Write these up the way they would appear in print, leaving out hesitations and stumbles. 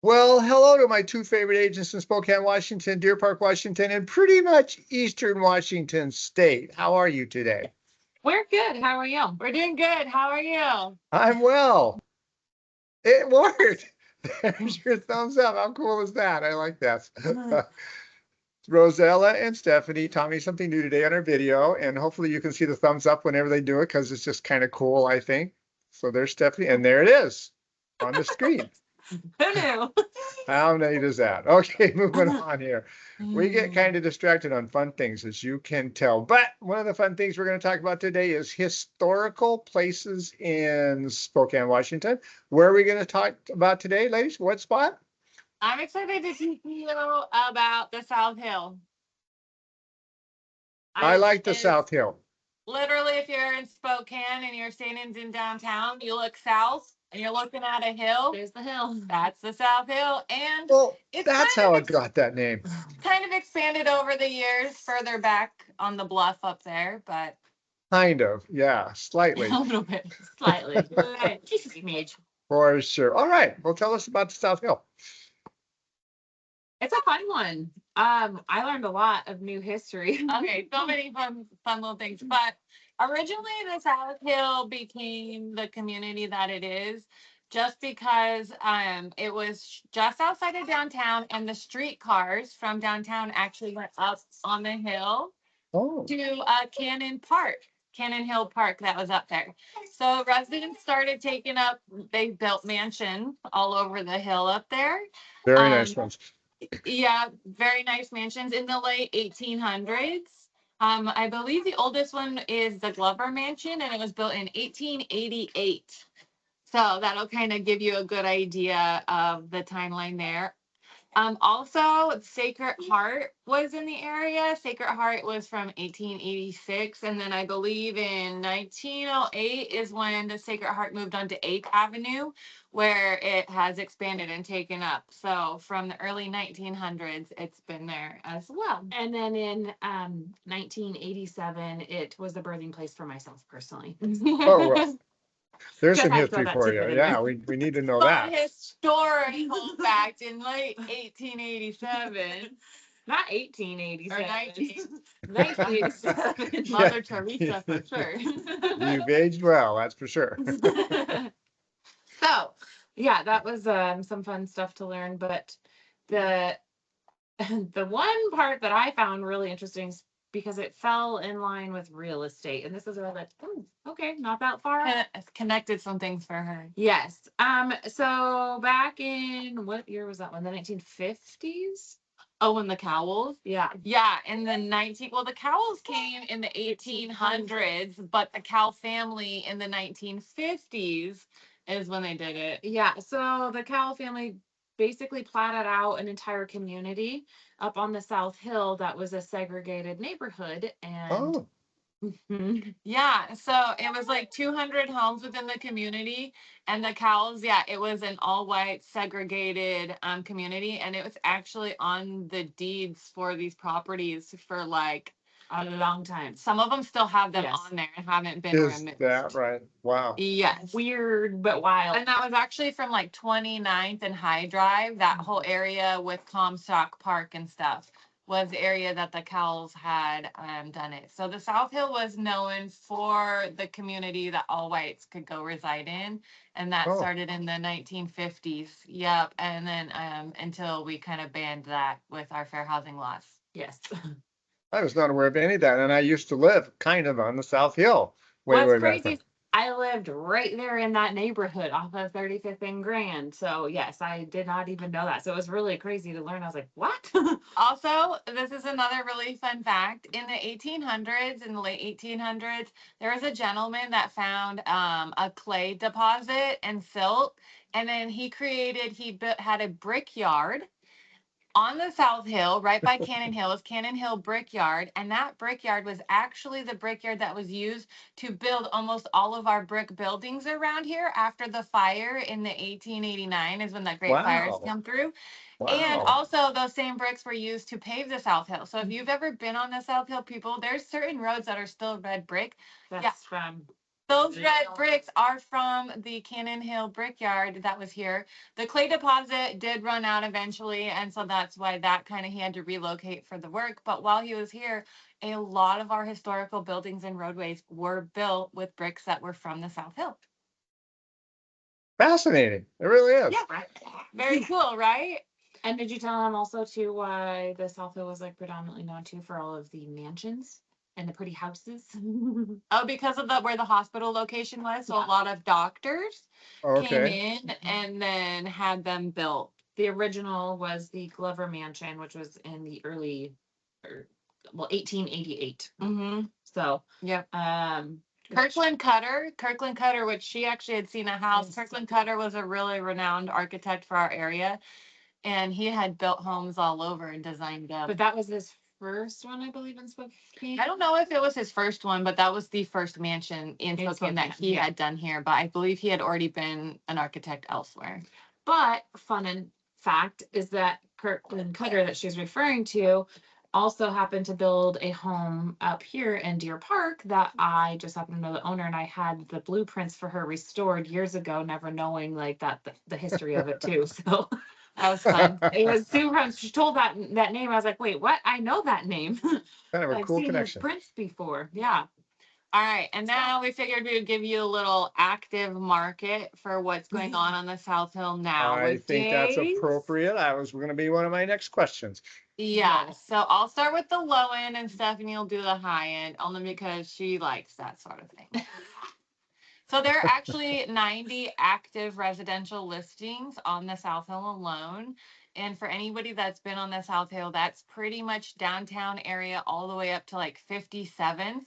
Well, hello to my two favorite agents in Spokane, Washington, Deer Park, Washington, and pretty much Eastern Washington State. How are you today? We're good. How are you? We're doing good. How are you? I'm well. It worked. There's your thumbs up. How cool is that? I like that. Rozella and Steffani taught me something new today on our video, and hopefully you can see the thumbs up whenever they do it because it's just kind of cool, I think. So there's Steffani, and there it is on the screen. Who knew? How neat is that? Okay, moving on here. We get kind of distracted on fun things, as you can tell. But one of the fun things we're going to talk about today is historical places in Spokane, Washington. Where are we going to talk about today, ladies? What spot? I'm excited to teach you about the South Hill. I like the South Hill. Literally, if you're in Spokane and you're standing in downtown, you look south and you're looking at a hill. There's the hill. That's the South Hill. And Well, it's that's how it got that name. kind of expanded over the years further back on the bluff up there, but Kind of, yeah, slightly. a little bit. Slightly. Just a smidge. For sure. All right, well, tell us about the South Hill. It's a fun one. I learned a lot of new history. Okay, so many fun little things. But originally, the South Hill became the community that it is just because it was just outside of downtown, and the streetcars from downtown actually went up on the hill to Cannon Hill Park that was up there. So residents started taking up, they built mansions all over the hill up there. Very nice ones. Yeah, very nice mansions in the late 1800s. I believe the oldest one is the Glover Mansion, and it was built in 1888. So that'll kind of give you a good idea of the timeline there. Also, Sacred Heart was in the area. Sacred Heart was from 1886, and then I believe in 1908 is when the Sacred Heart moved on to 8th Avenue, where it has expanded and taken up. So from the early 1900s, it's been there as well. And then in 1987, it was the birthing place for myself personally. Oh, well. There's some Just had to history throw that for you. tidbit in Yeah, there. we need to know Fun that. historical fact in late 1887 Not or 1887. 1987. Mother Teresa for sure. You've aged well, that's for sure. So, yeah, that was some fun stuff to learn. But the one part that I found really interesting is because it fell in line with real estate, and this is where like, okay, not that far. Connected some things for her. Yes. So back in what year was that one? The 1950s? Oh, and the Cowles? Yeah. Yeah, in the the Cowles came in the 1800s, but the Cow family in the 1950s is when they did it. Yeah. So the Cowell family basically platted out an entire community up on the South Hill that was a segregated neighborhood. And Yeah, so it was like 200 homes within the community, and the Cowles, yeah, it was an all-white segregated community, and it was actually on the deeds for these properties for like a long time. some of them still have them Yes. on there and haven't been Is removed. that right? Wow. Yes. Weird but wild. And that was actually from like 29th and High Drive, that whole area with Comstock Park and stuff was the area that the Cowles had done it. So the South Hill was known for the community that all whites could go reside in. And that started in the 1950s. Yep. And then until we kind of banned that with our fair housing laws. Yes. I was not aware of any of that, and I used to live kind of on the South Hill. What's crazy is I lived right there in that neighborhood off of 35th and Grand. So yes, I did not even know that. So it was really crazy to learn. I was like, what? Also, this is another really fun fact. In the 1800s, in the late 1800s, there was a gentleman that found a clay deposit and silt, and then he had a brickyard on the South Hill, right by Cannon Hill, is Cannon Hill Brickyard, and that brickyard was actually the brickyard that was used to build almost all of our brick buildings around here after the fire in the 1889 is when the Great Fires come through. And also those same bricks were used to pave the South Hill. So if you've ever been on the South Hill, people, there's certain roads that are still red brick. That's from Those red bricks are from the Cannon Hill Brickyard that was here. The clay deposit did run out eventually, and so that's why that kind of he had to relocate for the work. But while he was here, a lot of our historical buildings and roadways were built with bricks that were from the South Hill. Fascinating. It really is. Yeah, right. Very cool, right? And did you tell him also too why the South Hill was like predominantly known too for all of the mansions and the pretty houses? Oh, because of where the hospital location was, so a lot of doctors came Okay. in and then had them built. The original was the Glover Mansion, which was in the early, well, 1888. Mm-hmm. So, Yep. Kirkland Kirkland Cutter, which she actually had seen a house. Kirkland Cutter was a really renowned architect for our area, and he had built homes all over and designed them. But that was his first one, I believe, in Spokane. I don't know if it was his first one, but that was the first mansion in Spokane that he had done here. But I believe he had already been an architect elsewhere. But fun fact is that Kirkland Cutter that she's referring to also happened to build a home up here in Deer Park that I just happen to know the owner, and I had the blueprints for her restored years ago, never knowing like that the history of it too. So that was fun. It was super fun. She told that name. I was like, wait, what? I know that name. Kind of a I've cool seen his connection. prints before. Yeah. All right, and now we figured we would give you a little active market for what's going on the South Hill now. I think that's appropriate. That was going to be one of my next questions. Yeah, so I'll start with the low end and Steffani will do the high end, only because she likes that sort of thing. So there are actually 90 active residential listings on the South Hill alone. And for anybody that's been on the South Hill, that's pretty much downtown area all the way up to like 57th,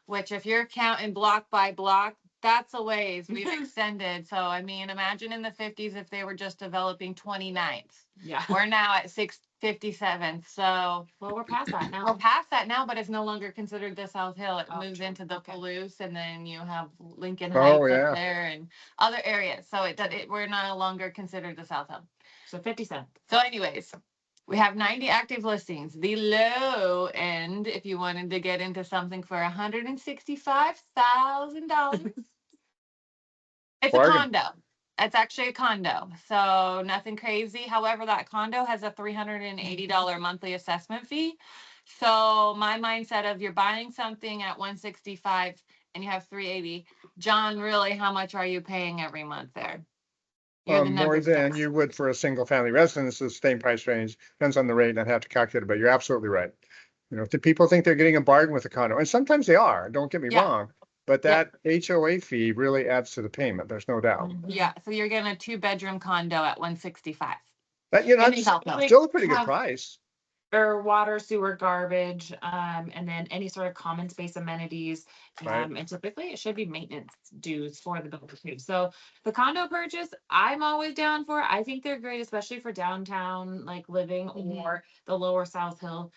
which if you're counting block by block, that's a ways we've extended. So, I mean, imagine in the 50s if they were just developing 29th. Yeah. We're now at 657th. So, well, we're past that now. We're past that now, but it's no longer considered the South Hill. It Oh, moves true. into the Okay. Palouse, and then you have Lincoln Oh, Heights yeah. up there and other areas. So we're no longer considered the South Hill. So 57. So anyways, we have 90 active listings. The low end, if you wanted to get into something for $165,000, it's Bargain. a condo. It's actually a condo, so nothing crazy. However, that condo has a $380 monthly assessment fee. So my mindset of you're buying something at 165 and you have 380, John, really, how much are you paying every month there? You're the More numbers than guy. you would for a single family residence, the same price range, depends on the rate, and I'd have to calculate it, but you're absolutely right. You know, if people think they're getting a bargain with a condo, and sometimes they are, don't get me Yeah. wrong, but that HOA fee really adds to the payment, there's no doubt. Yeah, so you're getting a 2-bedroom condo at 165. But you know, And it's they help them. still a pretty good Have- price. Or water, sewer, garbage, and then any sort of common space amenities. Right. And typically it should be maintenance dues for the builder too. So the condo purchase, I'm always down for. I think they're great, especially for downtown, like living or the lower South Hill.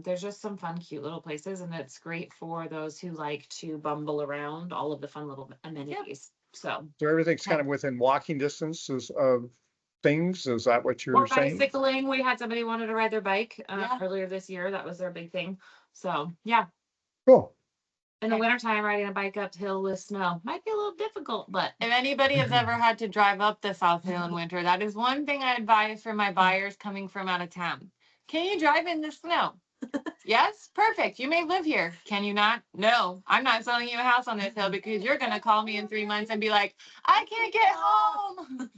There's just some fun, cute little places, and it's great for those who like to bumble around all of the fun little amenities. So everything's kind of within walking distances of things, is that what you're or saying? bicycling. We had somebody wanted to ride their bike Yeah. earlier this year. That was their big thing. So yeah. Cool. In the wintertime, riding a bike uphill with snow might be a little difficult, but If anybody has ever had to drive up the South Hill in winter, that is one thing I advise for my buyers coming from out of town. Can you drive in the snow? Yes, perfect. You may live here. Can you not? No, I'm not selling you a house on this hill because you're going to call me in 3 months and be like, I can't get home.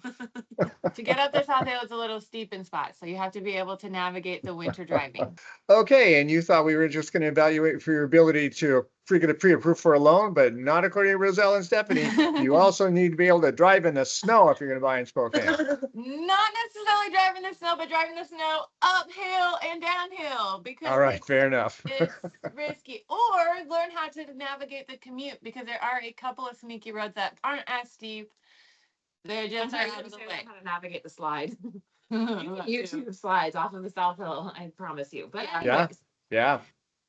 To get up the South Hill, it's a little steep in spots. So you have to be able to navigate the winter driving. Okay, and you thought we were just going to evaluate for your ability to get a pre-approved for a loan, but not according to Rozella and Steffani. You also need to be able to drive in the snow if you're going to buy in Spokane. Not necessarily driving the snow, but driving the snow uphill and downhill because All right, fair enough. it's risky. Or learn how to navigate the commute because there are a couple of sneaky roads that aren't as steep. They're just out of the way. how to navigate the slide. YouTube slides off of the South Hill, I promise you. But Yeah. anyways, Yeah.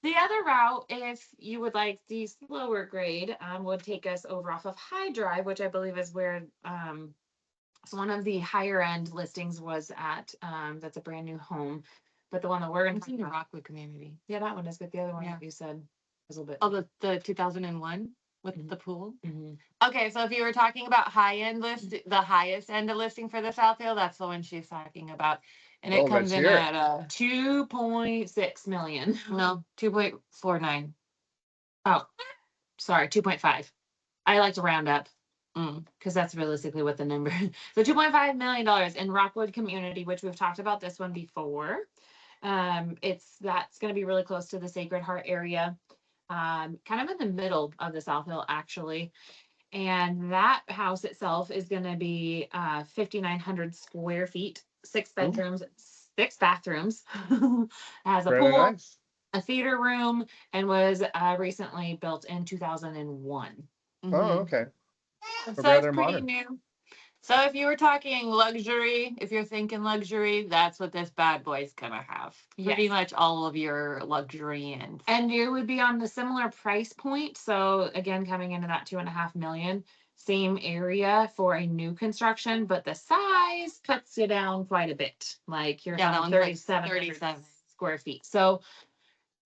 the other route, if you would like the slower grade, would take us over off of High Drive, which I believe is where so one of the higher end listings was at. That's a brand new home, but the one that we're going to the Rockwood community. yeah, that one is good. The other one Yeah. that you said was a little bit. Oh, the 2001? with the pool. Mhm. Okay, so if you were talking about high end list, the highest end of listing for the South Hill, that's the one she's talking about. And it Oh, comes let's in hear it. at 2.6 million. no 2.49. Oh, sorry, 2.5. I like to round up Mm. because that's realistically what the number. So $2.5 million in Rockwood community, which we've talked about this one before. That's going to be really close to the Sacred Heart area, kind of in the middle of the South Hill, actually. And that house itself is going to be 5,900 square feet, 6 bedrooms, 6 bathrooms, has a Very pool, nice. a theater room, and was recently built in 2001. Oh, Mhm. okay. So rather it's pretty modern. new. So if you were talking luxury, if you're thinking luxury, that's what this bad boy's gonna have. Pretty Yes. much all of your luxury and And you would be on the similar price point. So again, coming into that 2.5 million, same area for a new construction, but the size cuts you down quite a bit. Like you're Yeah, that talking one's like 3,700 37. square feet. So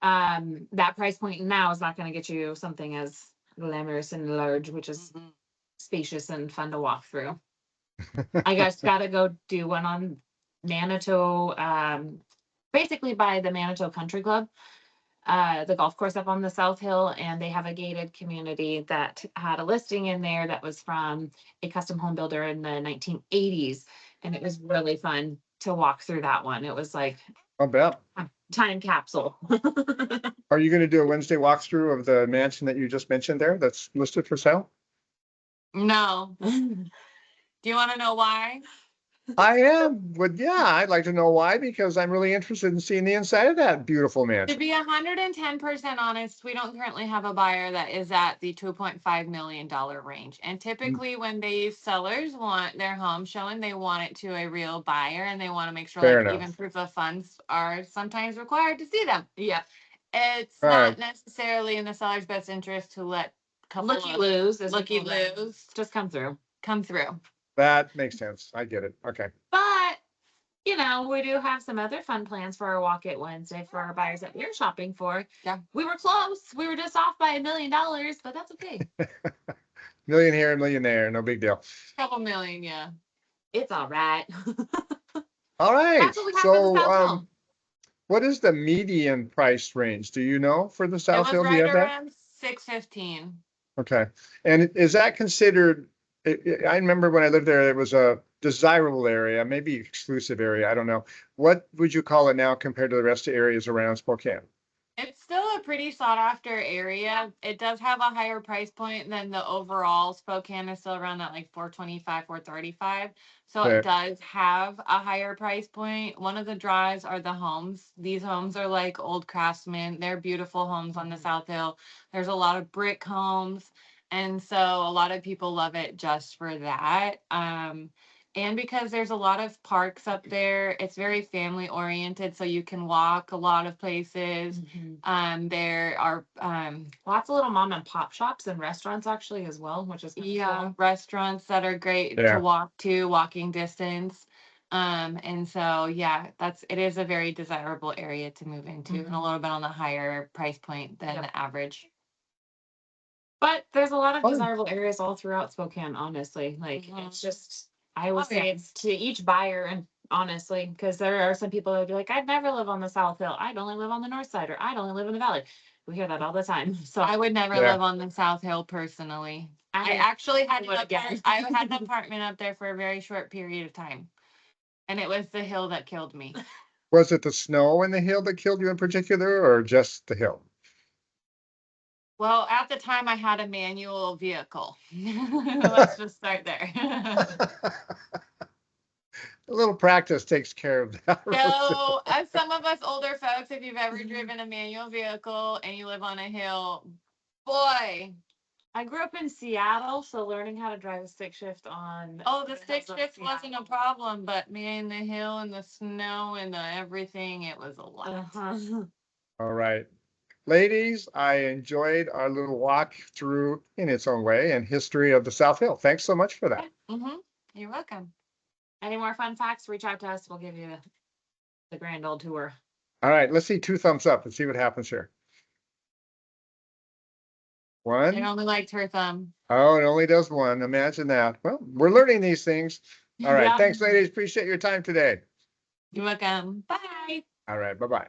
that price point now is not going to get you something as glamorous and large, which is Mhm. spacious and fun to walk through. I just got to go do one on Manitou, basically by the Manitou Country Club, the golf course up on the South Hill, and they have a gated community that had a listing in there that was from a custom home builder in the 1980s, and it was really fun to walk through that one. It was like I'll bet. a time capsule. Are you going to do a Wednesday walkthrough of the mansion that you just mentioned there that's listed for sale? No. Do you want to know why? I am. Yeah, I'd like to know why, because I'm really interested in seeing the inside of that beautiful To mansion. be 110% honest, we don't currently have a buyer that is at the $2.5 million range. And typically when these sellers want their home showing, they want it to a real buyer and they want to make sure Fair like enough. even proof of funds are sometimes required to see them. Yeah. It's All not right. necessarily in the seller's best interest to let couple Looky of lose, as we looky call them, loos just come through. come through. That makes sense. I get it. Okay. But we do have some other fun plans for our Walk It Wednesday for our buyers that we're shopping for. Yeah. We were close. We were just off by $1 million, but that's okay. Million here, million there. No big deal. Couple million, yeah. It's all right. All right. That's what we have for the South Hill. What is the median price range? Do you know for the It South was Hill? Do you right have that? around 615. Okay. And is that considered, I remember when I lived there, it was a desirable area, maybe exclusive area. I don't know. What would you call it now compared to the rest of areas around Spokane? It's still a pretty sought after area. It does have a higher price point than the overall. Spokane is still around that like 425, 435. So Okay. it does have a higher price point. One of the draws are the homes. These homes are like old craftsmen. They're beautiful homes on the South Hill. There's a lot of brick homes. And so a lot of people love it just for that. And because there's a lot of parks up there, it's very family oriented, so you can walk a lot of places. There are Lots of little mom and pop shops and restaurants actually as well, which is kinda cool. restaurants that are great Yeah. to walk to, walking distance. And so yeah, it is a very desirable area to move into and a little bit on the higher price point than Yep. the average. But there's a lot of Fun. desirable areas all throughout Spokane, honestly. Like it's just, I would Oh, say yeah. it's to each buyer, and honestly, because there are some people that would be like, I'd never live on the South Hill. I'd only live on the north side, or I'd only live in the valley. We hear that all the time. So I would never Yeah. live on the South Hill personally. I I actually had would again. I had an apartment up there for a very short period of time. And it was the hill that killed me. Was it the snow in the hill that killed you in particular, or just the hill? Well, at the time I had a manual vehicle. Let's just start there. A little practice takes care of that. So, as some of us older folks, if you've ever driven a manual vehicle and you live on a hill, boy. I grew up in Seattle, so learning how to drive a stick shift on. Oh, the stick shift wasn't a problem, but man, the hill and the snow and the everything, it was a lot. Uh-huh. All right. Ladies, I enjoyed our little walk through, in its own way, and history of the South Hill. Thanks so much for that. You're welcome. Any more fun facts? Reach out to us. We'll give you the grand old tour. All right, let's see 2 thumbs up and see what happens here. It One? only liked her thumb. Oh, it only does one. Imagine that. Well, we're learning these things. All right. Yeah. Thanks, ladies. Appreciate your time today. You're welcome. Bye. All right. Bye-bye.